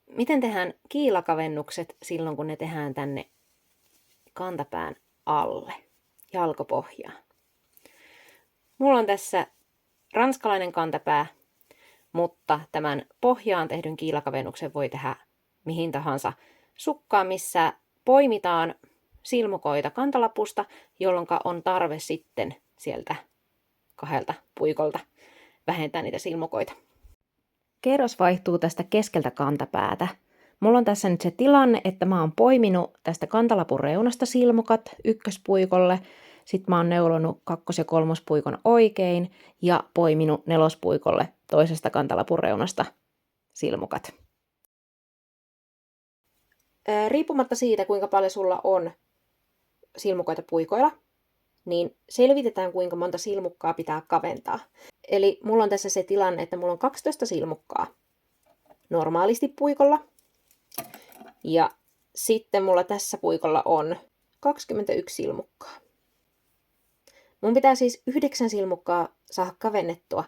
Miten tehdään kiilakavennukset silloin, kun ne tehdään tänne kantapään alle, jalkopohjaan? Mulla on tässä ranskalainen kantapää, mutta tämän pohjaan tehdyn kiilakavennuksen voi tehdä mihin tahansa sukkaan, missä poimitaan silmukoita kantalapusta, jolloin on tarve sitten sieltä 2 puikolta vähentää niitä silmukoita. Kerros vaihtuu tästä keskeltä kantapäätä. Mulla on tässä nyt se tilanne, että mä oon poiminut tästä kantalapun reunasta silmukat ykköspuikolle, sitten mä oon neulonut 2. ja 3. puikon oikein ja poiminut 4. puikolle toisesta kantalapun reunasta silmukat. Riippumatta siitä, kuinka paljon sulla on silmukoita puikoilla, niin selvitetään, kuinka monta silmukkaa pitää kaventaa. Eli mulla on tässä se tilanne, että mulla on 12 silmukkaa normaalisti puikolla. Ja sitten mulla tässä puikolla on 21 silmukkaa. Mun pitää siis 9 silmukkaa saada kavennettua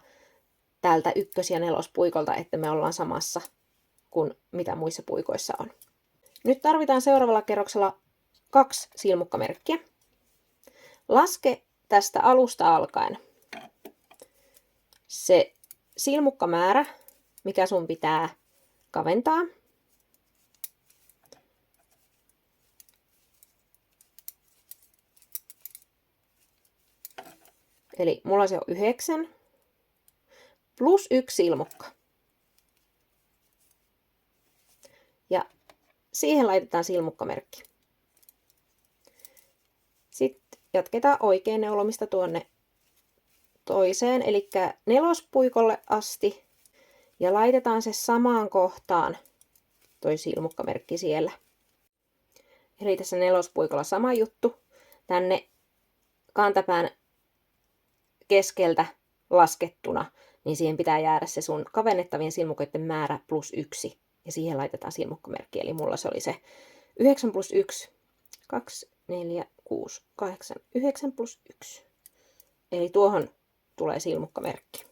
tältä 1. ja 4. puikolta, että me ollaan samassa kuin mitä muissa puikoissa on. Nyt tarvitaan seuraavalla kerroksella 2 silmukkamerkkiä. Laske tästä alusta alkaen se silmukkamäärä, mikä sun pitää kaventaa. Eli mulla se on 9 plus 1 silmukka. Ja siihen laitetaan silmukkamerkki. Sitten jatketaan oikein neulomista tuonne toiseen, eli 4. puikolle asti. Ja laitetaan se samaan kohtaan toi silmukkamerkki siellä. Eli tässä 4. puikolla sama juttu. Tänne kantapään keskeltä laskettuna, niin siihen pitää jäädä se sun kavennettavien silmukoiden määrä plus 1. Ja siihen laitetaan silmukkamerkki. Eli mulla se oli se 9 plus 1, 2, 4, 6, 8, 9 plus 1. Eli tuohon tulee silmukkamerkki.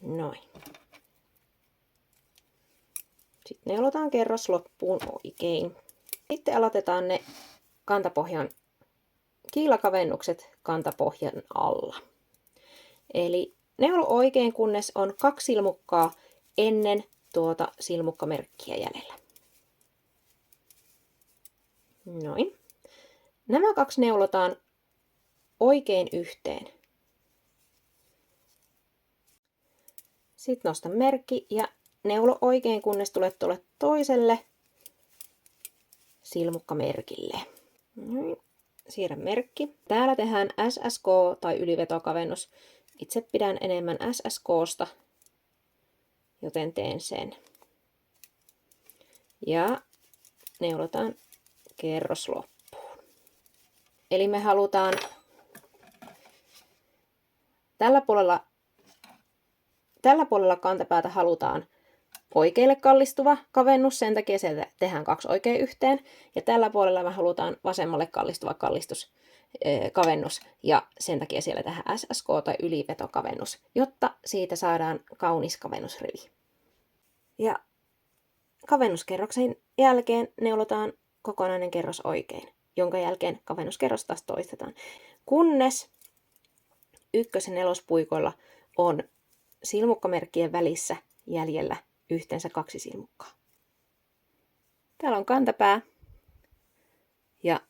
Noin. Sitten neulotaan kerros loppuun oikein. Sitten aloitetaan ne kantapohjan kiilakavennukset kantapohjan alla. Eli neulo oikein, kunnes on 2 silmukkaa ennen tuota silmukkamerkkiä jäljellä. Noin. Nämä 2 neulotaan oikein yhteen. Sitten nosta merkki ja neulo oikein, kunnes tulet tuolle toiselle silmukkamerkille. Noin. Siirrä merkki. Täällä tehdään SSK tai ylivetokavennus. Itse pidän enemmän SSKsta, joten teen sen. Ja neulotaan kerros loppuun. Eli me halutaan tällä puolella kantapäätä halutaan oikealle kallistuva kavennus, sen takia sieltä tehdään 2 oikein yhteen. Ja tällä puolella me halutaan vasemmalle kallistuva kavennus, ja sen takia siellä tehdään SSK tai ylivetokavennus, jotta siitä saadaan kaunis kavennusrivi. Ja kavennuskerroksen jälkeen neulotaan kokonainen kerros oikein, jonka jälkeen kavennuskerros taas toistetaan, kunnes 1. ja 4. puikoilla on silmukkamerkkien välissä jäljellä yhteensä 2 silmukkaa. Täällä on kantapää ja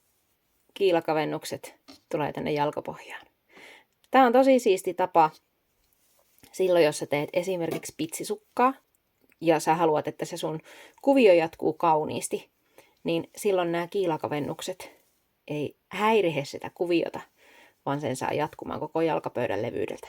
kiilakavennukset tulee tänne jalkapohjaan. Tämä on tosi siisti tapa silloin, jos sä teet esimerkiksi pitsisukkaa ja sä haluat, että se sun kuvio jatkuu kauniisti, niin silloin nämä kiilakavennukset ei häirihe sitä kuviota, vaan sen saa jatkumaan koko jalkapöydän levyydeltä.